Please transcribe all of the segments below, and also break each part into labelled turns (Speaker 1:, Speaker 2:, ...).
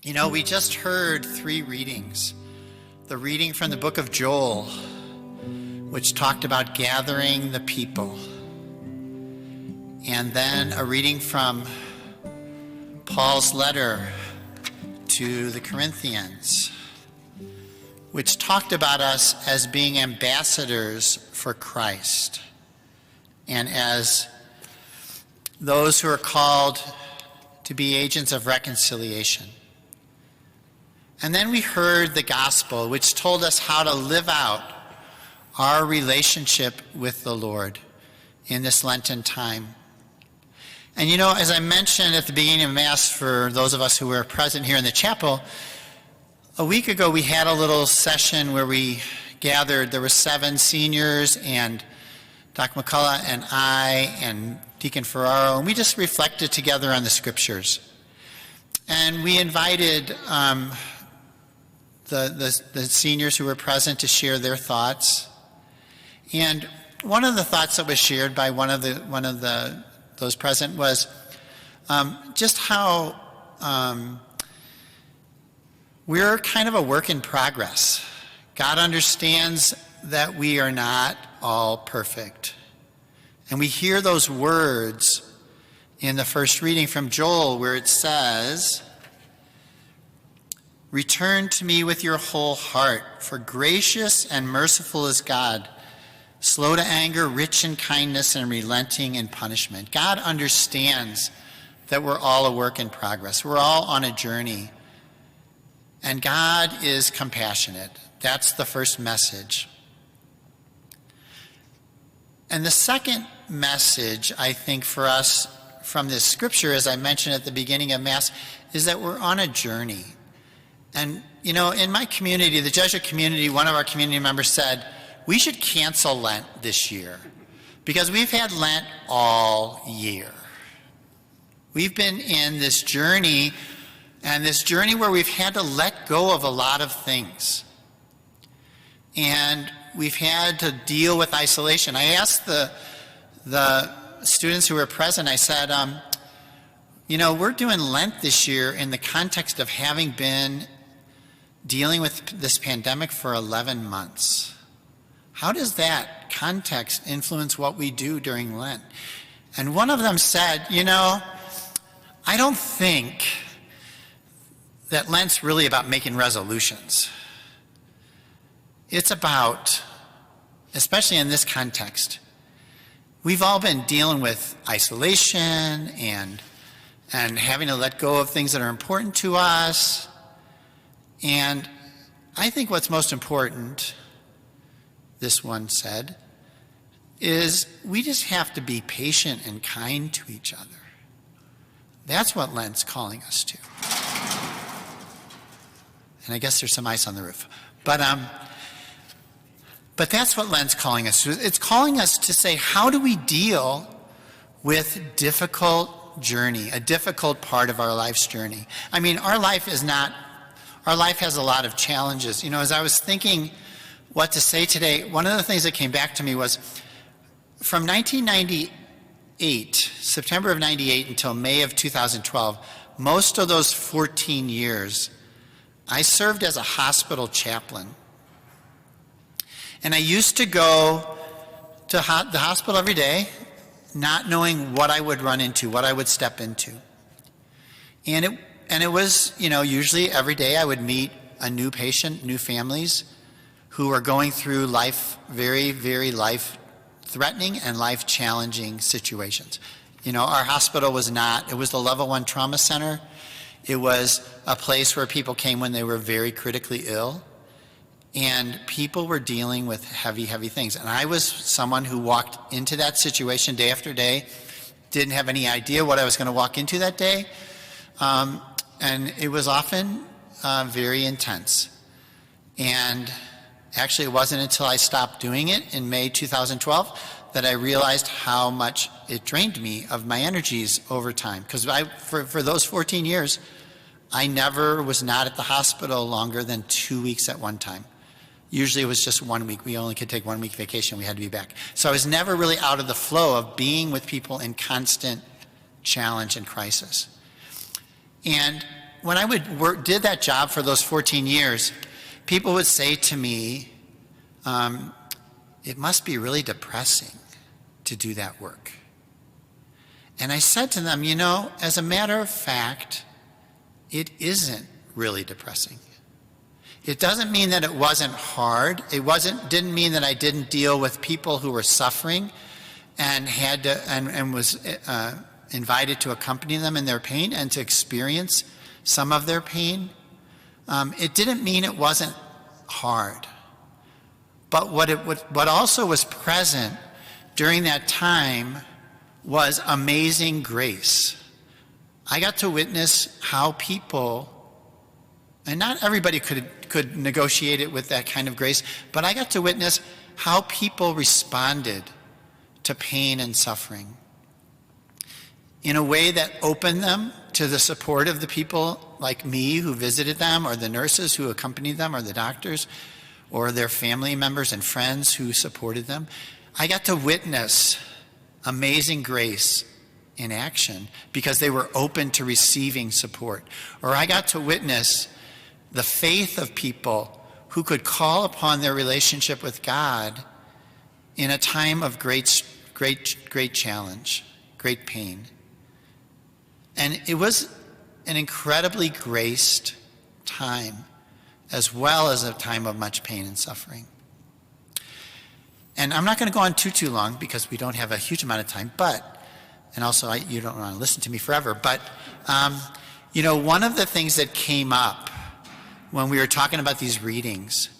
Speaker 1: You know, we just heard 3 readings. The reading from the book of Joel, which talked about gathering the people. And then a reading from Paul's letter to the Corinthians, which talked about us as being ambassadors for Christ and as those who are called to be agents of reconciliation. And then we heard the gospel, which told us how to live out our relationship with the Lord in this Lenten time. And you know, as I mentioned at the beginning of Mass, for those of us who were present here in the chapel, a week ago we had a little session where we gathered. There were 7 seniors and Doc McCullough and I and Deacon Ferraro, and we just reflected together on the scriptures. And we invited the seniors who were present to share their thoughts. And one of the thoughts that was shared by one of those present was just how we're kind of a work in progress. God understands that we are not all perfect. And we hear those words in the first reading from Joel where it says, "Return to me with your whole heart, for gracious and merciful is God, slow to anger, rich in kindness, and relenting in punishment." God understands that we're all a work in progress. We're all on a journey. And God is compassionate. That's the first message. And the second message, I think, for us from this scripture, as I mentioned at the beginning of Mass, is that we're on a journey. And, you know, in my community, the Jesuit community, one of our community members said, we should cancel Lent this year because we've had Lent all year. We've been in this journey, and this journey where we've had to let go of a lot of things. And we've had to deal with isolation. I asked the students who were present, I said, you know, we're doing Lent this year in the context of having been dealing with this pandemic for 11 months. How does that context influence what we do during Lent? And one of them said, you know, I don't think that Lent's really about making resolutions. It's about, especially in this context, we've all been dealing with isolation and having to let go of things that are important to us. And I think what's most important, this one said, is we just have to be patient and kind to each other. That's what Lent's calling us to. And I guess there's some ice on the roof. But that's what Lent's calling us to. It's calling us to say, how do we deal with difficult journey, a difficult part of our life's journey? I mean, our life has a lot of challenges. You know, as I was thinking what to say today, one of the things that came back to me was from 1998, September of 98 until May of 2012, most of those 14 years, I served as a hospital chaplain. And I used to go to the hospital every day, not knowing what I would run into, what I would step into. And it was, you know, usually every day I would meet a new patient, new families who are going through very, very life-threatening and life-challenging situations. You know, our hospital was it was the level 1 trauma center. It was a place where people came when they were very critically ill. And people were dealing with heavy, heavy things. And I was someone who walked into that situation day after day, didn't have any idea what I was going to walk into that day. And it was often very intense. And actually, it wasn't until I stopped doing it in May 2012 that I realized how much it drained me of my energies over time. Because for those 14 years, I never was not at the hospital longer than 2 weeks at one time. Usually it was just 1 week. We only could take 1 week vacation. We had to be back. So I was never really out of the flow of being with people in constant challenge and crisis. And when I did that job for those 14 years, people would say to me, it must be really depressing to do that work. And I said to them, as a matter of fact, it isn't really depressing. It doesn't mean that it wasn't hard. Didn't mean that I didn't deal with people who were suffering and had to, and was invited to accompany them in their pain and to experience some of their pain. It didn't mean it wasn't hard. But what also was present during that time was amazing grace. I got to witness how people, and not everybody could negotiate it with that kind of grace, but I got to witness how people responded to pain and suffering in a way that opened them to the support of the people like me who visited them, or the nurses who accompanied them, or the doctors, or their family members and friends who supported them. I got to witness amazing grace in action because they were open to receiving support. Or I got to witness the faith of people who could call upon their relationship with God in a time of great challenge, great pain. And it was an incredibly graced time, as well as a time of much pain and suffering. And I'm not going to go on too long because we don't have a huge amount of time, and also you don't want to listen to me forever, but one of the things that came up when we were talking about these readings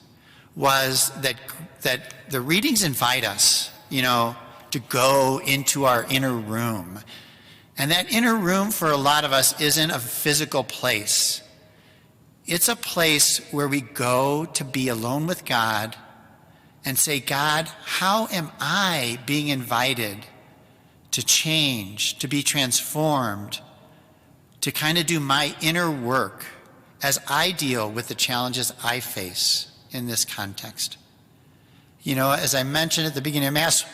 Speaker 1: was that the readings invite us, to go into our inner room. And that inner room for a lot of us isn't a physical place. It's a place where we go to be alone with God and say, God, how am I being invited to change, to be transformed, to kind of do my inner work as I deal with the challenges I face in this context? As I mentioned at the beginning of Mass,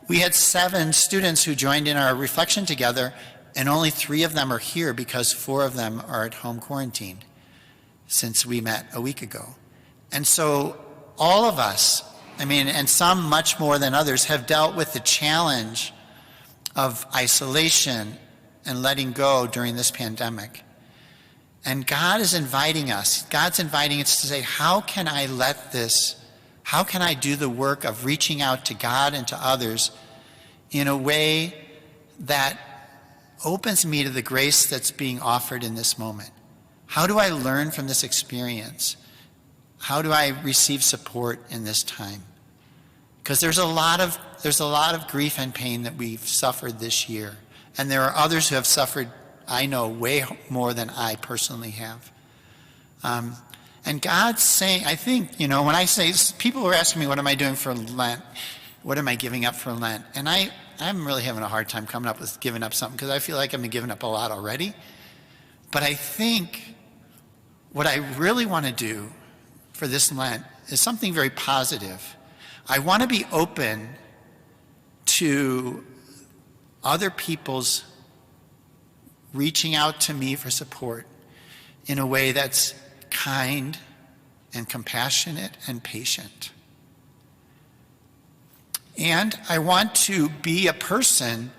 Speaker 1: we had 7 students who joined in our reflection together, and only 3 of them are here because 4 of them are at home quarantined since we met a week ago. And so all of us, and some much more than others, have dealt with the challenge of isolation and letting go during this pandemic. And God's inviting us to say, how can I do the work of reaching out to God and to others in a way that opens me to the grace that's being offered in this moment? How do I learn from this experience? How do I receive support in this time? Because there's a lot of grief and pain that we've suffered this year. And there are others who have suffered, I know, way more than I personally have. And God's saying, I think, when I say, people are asking me, what am I doing for Lent? What am I giving up for Lent? And I'm really having a hard time coming up with giving up something because I feel like I've been giving up a lot already. But I think what I really want to do for this Lent is something very positive. I want to be open to other people's reaching out to me for support in a way that's kind and compassionate and patient. And I want to be a person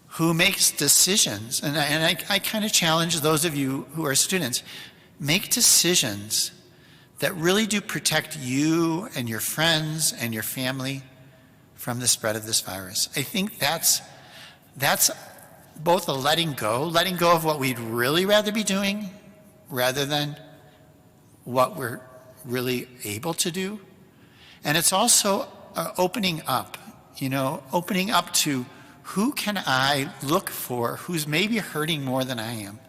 Speaker 1: who makes decisions. And I kind of challenge those of you who are students, make decisions that really do protect you and your friends and your family from the spread of this virus. I think that's both a letting go of what we'd really rather be doing rather than what we're really able to do. And it's also opening up to who can I look for who's maybe hurting more than I am,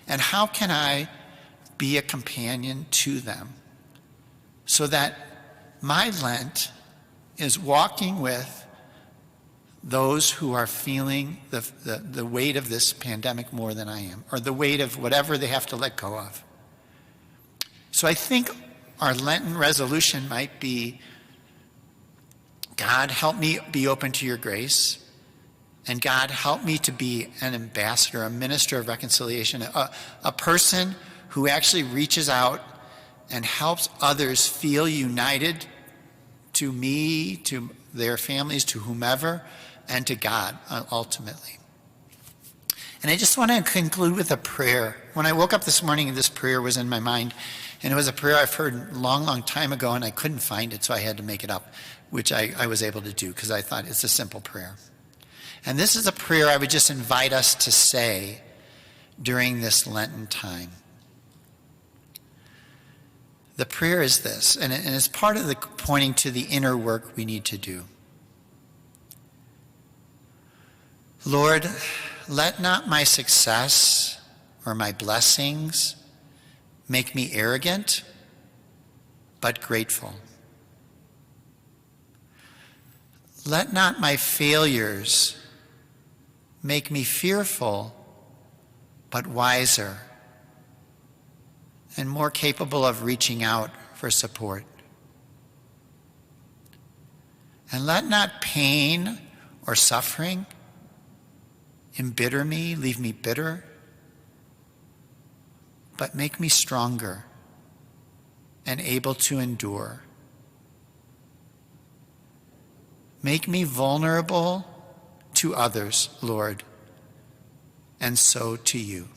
Speaker 1: and how can I be a companion to them so that my Lent is walking with those who are feeling the weight of this pandemic more than I am, or the weight of whatever they have to let go of. So I think our Lenten resolution might be, God, help me be open to your grace And God, help me to be an ambassador, a minister of reconciliation, a person who actually reaches out and helps others feel united to me, to their families, to whomever, and to God ultimately. And I just want to conclude with a prayer. When I woke up this morning, this prayer was in my mind, and it was a prayer I've heard a long, long time ago, and I couldn't find it, so I had to make it up, which I was able to do because I thought it's a simple prayer. And this is a prayer I would just invite us to say during this Lenten time. The prayer is this, and it's part of the pointing to the inner work we need to do. Lord, let not my success or my blessings make me arrogant, but grateful. Let not my failures make me fearful, but wiser and more capable of reaching out for support. And let not pain or suffering embitter me, leave me bitter, but make me stronger and able to endure. Make me vulnerable to others, Lord, and so to you.